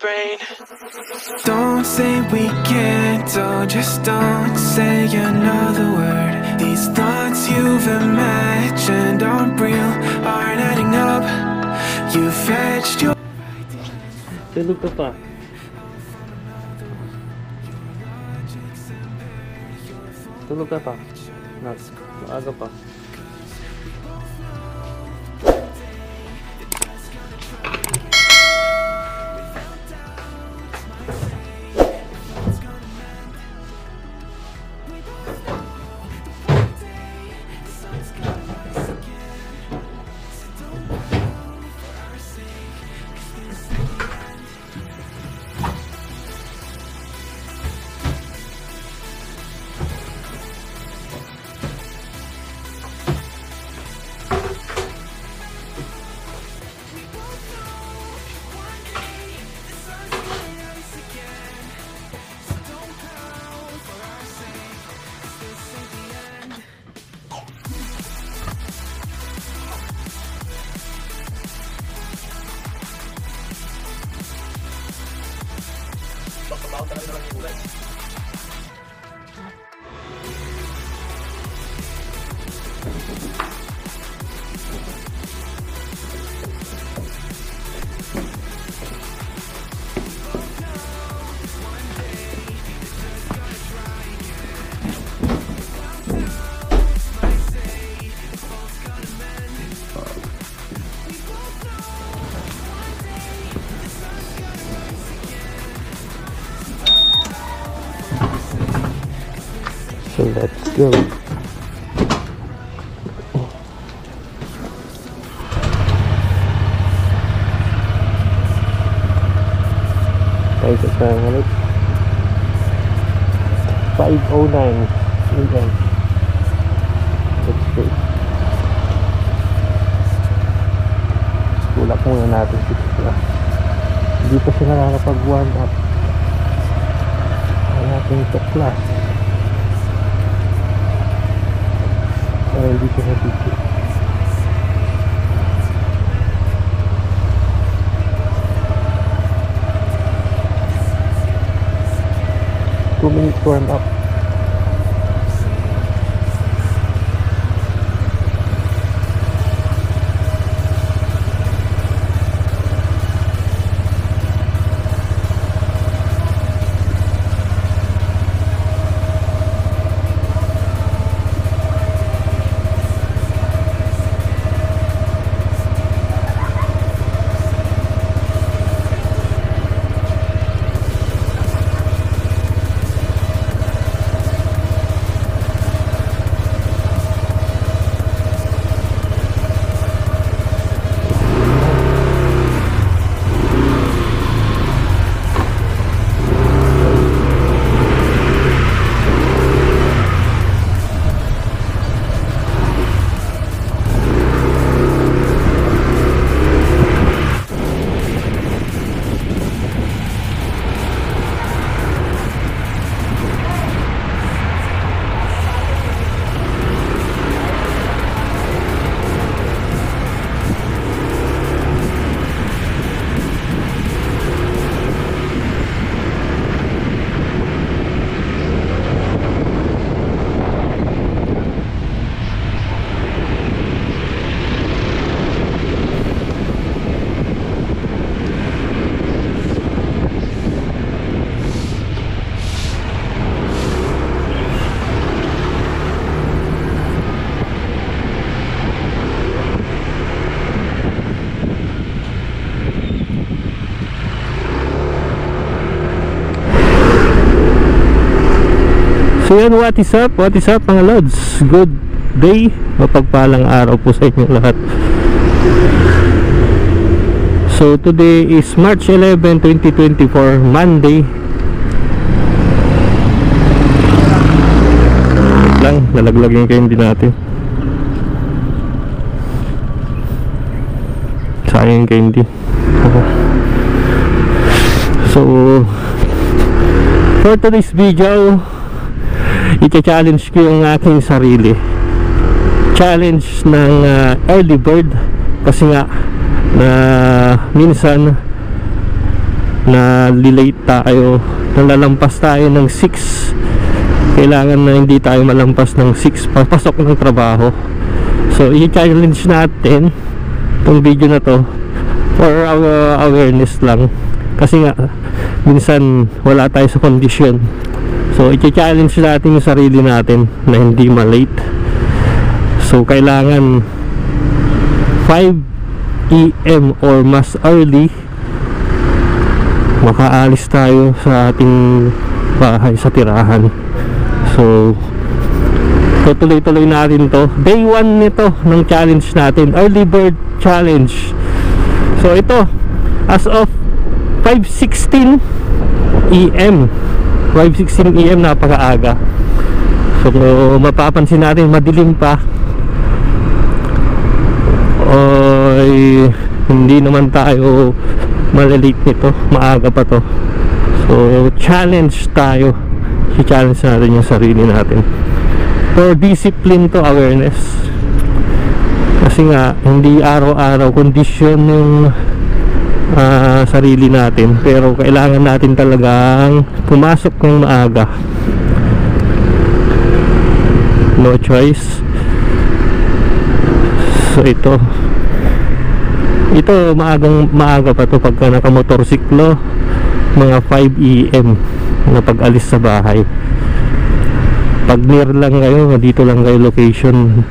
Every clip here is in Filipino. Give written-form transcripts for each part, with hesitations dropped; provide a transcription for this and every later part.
brain. Don't say we can't, oh, just don't say another word. These thoughts you've imagined aren't real, aren't adding up. You fetched your... Tulog ka pa. Tulog ka pa. Maaga pa. So let's go. Tayo sa tangalit 5:09 AM. Let's go. Tulak muna natin sila. Hindi pa sila nakakapag-warm up. Kaya natin ito class. Para hindi ko napigil. Two minutes warm up. So yan, what is up mga lods, good day, mapagpalang araw po sa inyong lahat. So today is March 11, 2024, Monday. Lang, nalaglag yung candy natin. Sayang yung candy. So for today's video, i-challenge ko yung aking sarili. Challenge ng early bird. Kasi nga na minsan na lilate tayo, nalalampas tayo ng 6, kailangan na hindi tayo malampas ng 6 papasok ng trabaho. So i-challenge natin itong video na to for our awareness lang, kasi nga minsan wala tayo sa kondisyon. So i-challenge natin yung sarili natin na hindi malate. So kailangan 5 AM or mas early makaalis tayo sa ating bahay sa tirahan. So tutuloy-tuloy natin to. Day 1 nito ng challenge natin, early bird challenge. So ito, as of 5:16 AM 5:16 AM, napakaaga. So mapapansin natin madilim pa. Oy, hindi naman tayo malalate nito, maaga pa to. So challenge tayo, i-challenge natin yung sarili natin for discipline to awareness, kasi nga hindi araw-araw kondisyon yung sarili natin, pero kailangan natin talagang pumasok ng maaga, no choice. So ito maaga pa to pagka nakamotorsiklo, mga 5 AM na pag-alis sa bahay. Pag near lang kayo, dito lang kayo location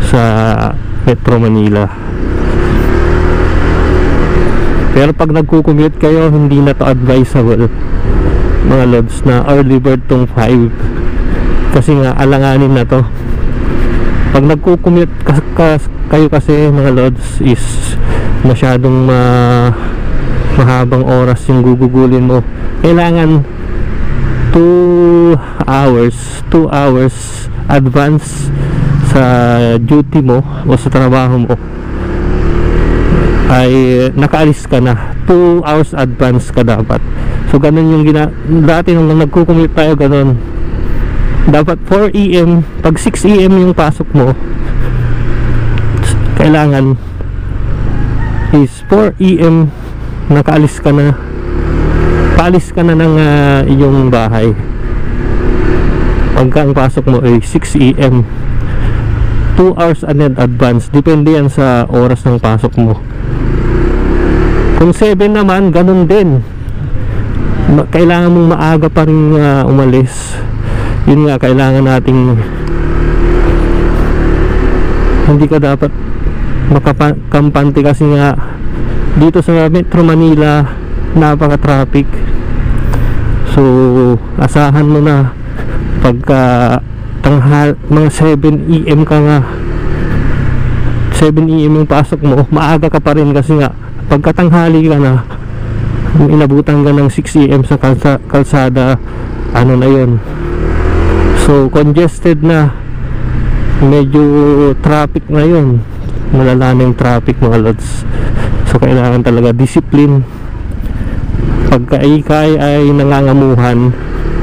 sa Metro Manila. Pero pag nagko-commute kayo, hindi na to advisable, mga lods, na early bird tong 5, kasi nga alanganin na to. Pag nagko-commute kayo kasi, mga lods, is masyadong mahabang oras yung gugugulin mo. Kailangan 2 hours advance sa duty mo o sa trabaho mo ay nakaalis ka na. 2 hours advance ka dapat. So ganun yung dati nung nagko-commute tayo, ganun. Dapat 4 AM, pag 6 AM yung pasok mo, kailangan is 4 AM nakaalis ka na, paalis ka na ng iyong bahay. Pagka ang pasok mo ay 6 AM, 2 hours in advance, depende yan sa oras ng pasok mo. Kung 7 naman, ganun din, kailangan mong maaga pa rin umalis. Yun nga, kailangan nating, hindi ka dapat makakampante, kasi nga dito sa Metro Manila napaka-traffic. So asahan mo na pagka mga 7 AM ka nga, 7 AM yung pasok mo, maaga ka pa rin, kasi nga pagkatanghali ka na, inabutan ka ng 6 AM sa kalsada, ano na yun, so congested na, medyo traffic na yun, malala na yung traffic, mga lods. So kailangan talaga discipline. Pagka ikay ay nangangamuhan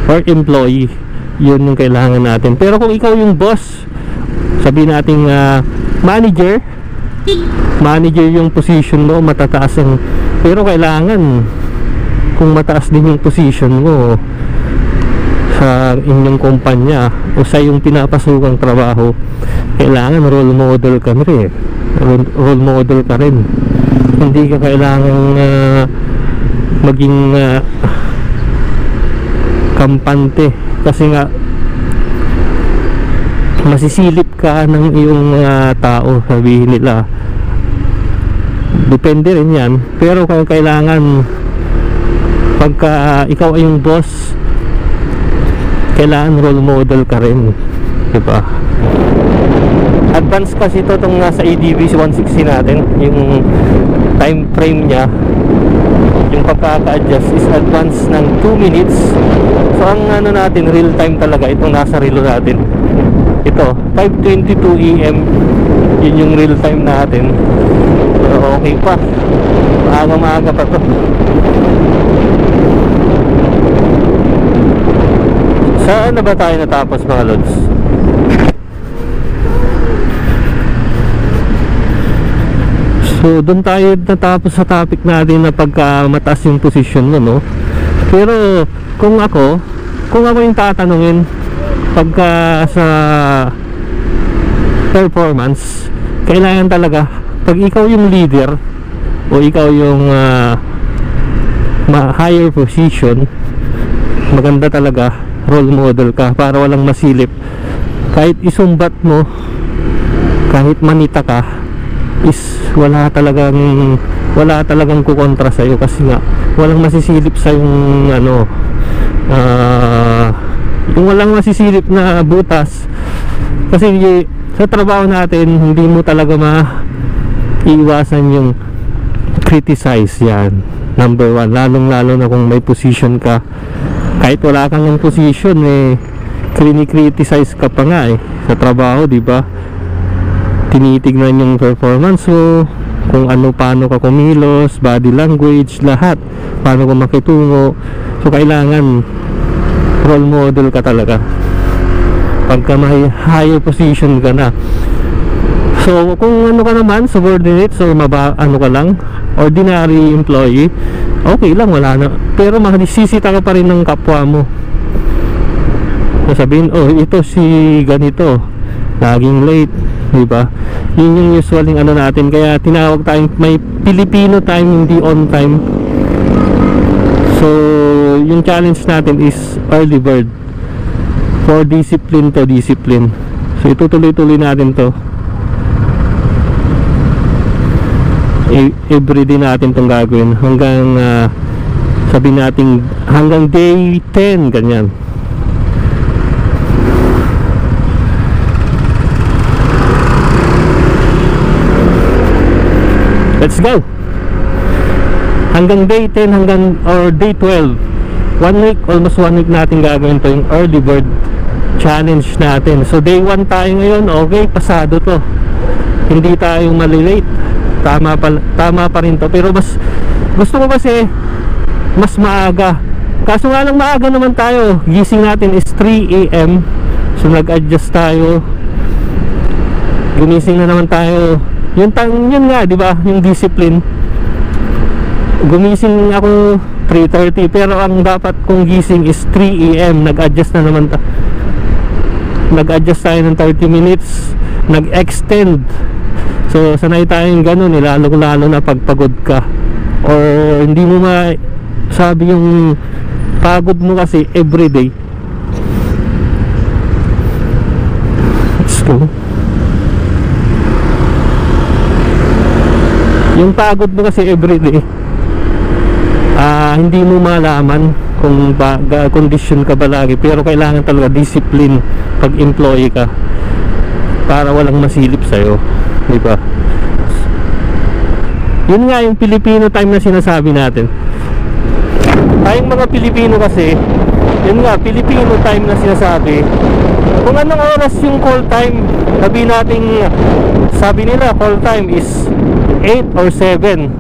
or employee, yun yung kailangan natin. Pero kung ikaw yung boss, sabihin nating manager yung position mo, matataas ang, pero kailangan kung mataas din yung position mo sa inyong kumpanya o sa yung pinapasukang trabaho, kailangan role model ka rin. Role model ka rin. Hindi ka kailangan maging kampante, kasi nga masisilip ka ng iyong tao, sabihin nila. Depende rin yan, pero kailangan pagka ikaw ay yung boss, kailangan role model ka rin, diba? Advance kasi ito itong nasa ADV 160 natin, yung time frame nya, yung pagkaka-adjust is advance ng 2 minutes. So ang ano natin, real time talaga itong nasa relo natin. Ito 5:22 AM, yun yung real time natin. Pero okay pa, maaga pa to. Saan na ba tayo natapos, mga lods? So doon tayo natapos sa topic natin na pagka mataas yung position mo, no? Pero kung ako yung tatanungin pagka sa performance, kailangan talaga pag ikaw yung leader o ikaw yung higher position, maganda talaga role model ka para walang masilip. Kahit isumbat mo, kahit manita ka, is wala talagang kukontra sa'yo, kasi nga walang masisilip sa yung yung walang masisilip na butas. Kasi sa trabaho natin, hindi mo talaga maiwasan yung criticize. Yan, number one, lalong lalo na kung may position ka. Kahit wala kang yung position, criticize ka pa nga sa trabaho, di ba? Tinitignan yung performance mo, kung paano ka kumilos, body language, lahat, paano ka makitungo. So kailangan role model ka talaga pagka may higher position ka na. So kung ka naman, subordinate, so ka lang, ordinary employee, okay lang, wala na. Pero masisita ka pa rin ng kapwa mo. Sabihin, ito si ganito, laging late, di ba? Yun yung usually natin, kaya tinawag tayong may Filipino time, hindi on time. So yung challenge natin is early bird, for discipline to discipline. So itutuloy-tuloy natin to, everyday natin tong gagawin hanggang sabihin natin hanggang day 10, ganyan. Let's go hanggang day 10, or day 12. 1 week, almost 1 week natin gagawin to, yung early bird challenge natin. So day 1 tayo ngayon, okay, pasado to, hindi tayo malilate, tama pa rin to. Pero mas gusto ko kasi mas maaga, kaso nga lang maaga naman tayo, gising natin is 3 AM. So nag-adjust tayo, gumising na naman tayo. Yun nga, di ba, yung discipline. Gumising ako 3:30, pero ang dapat kong gising is 3 AM. Nag-adjust na naman nag-adjust tayo ng 30 minutes, nag-extend. So sanay tayong ganun, lalo na pagpagod ka or hindi mo sabi yung pagod mo kasi everyday. Let's go. Yung pagod mo kasi everyday, hindi mo malaman kung condition ka ba lagi, pero kailangan talaga discipline pag employee ka para walang masilip sa'yo, di ba? Yun nga yung Filipino time na sinasabi natin. Tayong mga Pilipino kasi, yun nga, Filipino time na sinasabi. Kung anong oras yung call time, sabi nila call time is 8 or 7.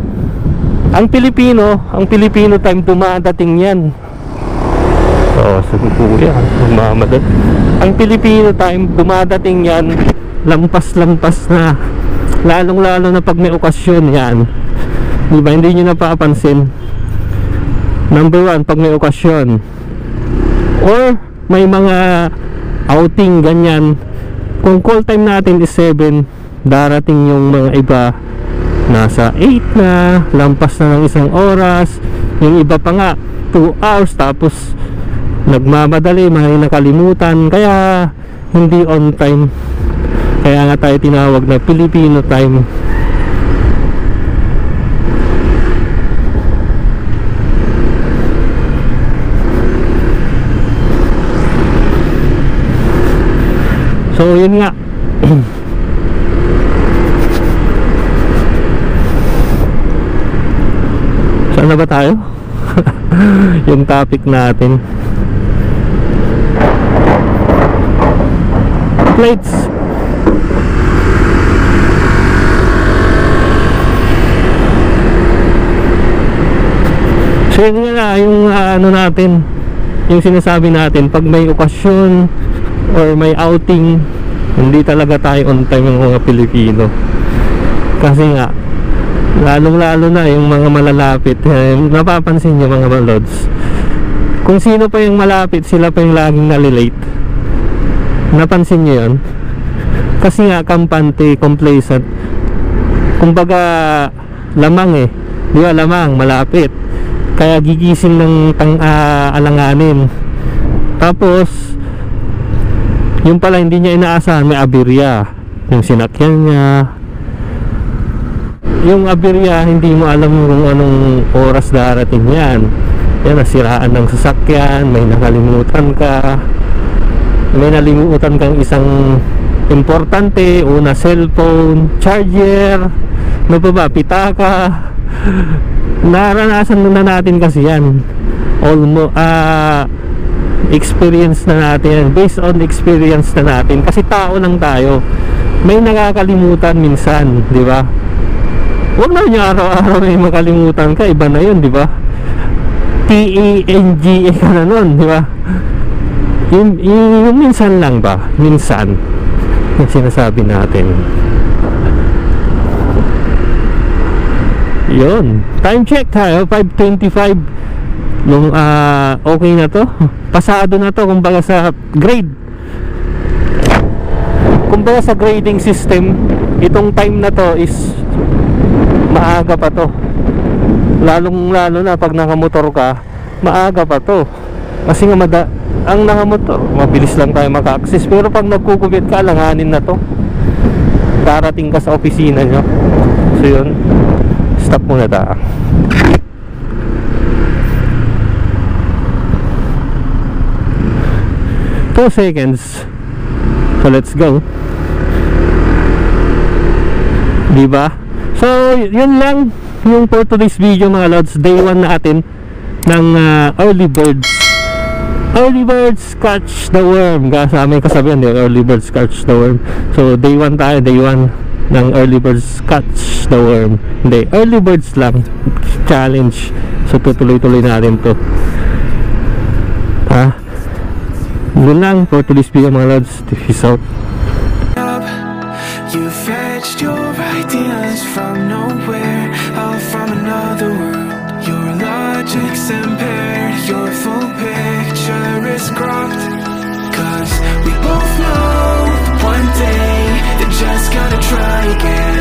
Ang Filipino time, dumadating yan. Sabi ko yan, magmamadali. Ang Filipino time, dumadating yan, lampas-lampas na. Lalong-lalo na pag may okasyon yan, diba, hindi nyo napapansin. Number 1, pag may okasyon or may mga outing, ganyan, kung call time natin is 7, darating yung mga iba nasa 8 na, lampas na ng 1 oras, yung iba pa nga 2 hours, tapos nagmamadali, may nakalimutan, kaya hindi on time. Kaya nga tayo tinawag na Filipino time. So yun nga. Saan na ba tayo? Yung topic natin, plates. So yun nga yung natin, yung sinasabi natin, pag may okasyon or may outing, hindi talaga tayo on time yung mga Pilipino. Kasi nga lalong-lalo na yung mga malalapit. Napapansin nyo mga lods, kung sino pa yung malapit, sila pa yung laging nalilate. Napansin nyo yun? Kasi nga kampante, complacent, kumbaga lamang di ba, lamang, malapit, kaya gigising ng alanganin. Tapos yung pala hindi niya inaasahan, may aberya yung sinakyan niya. Yung aberya, hindi mo alam kung anong oras darating yan. Yan, nasiraan ng sasakyan, may nakalimutan ka, may nalimutan kang isang importante, una cellphone, charger, ano pa ba, pitaka. Naranasan na natin kasi yan. Experience na natin, based on experience na natin, kasi tao lang tayo, may nakakalimutan minsan, di ba? Huwag na nyo araw-araw may makalimutan ka, iba na yun, di ba? TENGA ka na nun, di ba? Yung minsan lang ba, minsan yung sinasabi natin. Yun, time check tayo, 5:25. Nung okay na to, pasado na to, kumbaga sa grade, kumbaga sa grading system, itong time na to is maaga pa to. Lalong lalo na pag nakamotor ka, maaga pa to. Kasi nga ang nakamotor, mabilis lang tayo maka-access. Pero pag nagkukubit ka, langanin na to, darating ka sa opisina nyo. So yun, stop muna tayo. 2 seconds. So let's go. Diba? So yun lang yung for today's video mga lods. Day 1 natin ng early birds. Early birds catch the worm. Sa aming kasabihan, early birds catch the worm. So day 1 tayo, day 1 ng early birds catch the worm. Hindi, early birds lang challenge. So tutuloy-tuloy natin to. Yun lang for today's video mga lods. Peace out. You fetched your ideas from nowhere, all from another world. Your logic's impaired, your full picture is cropped. Cause we both know one day they're just gonna try again.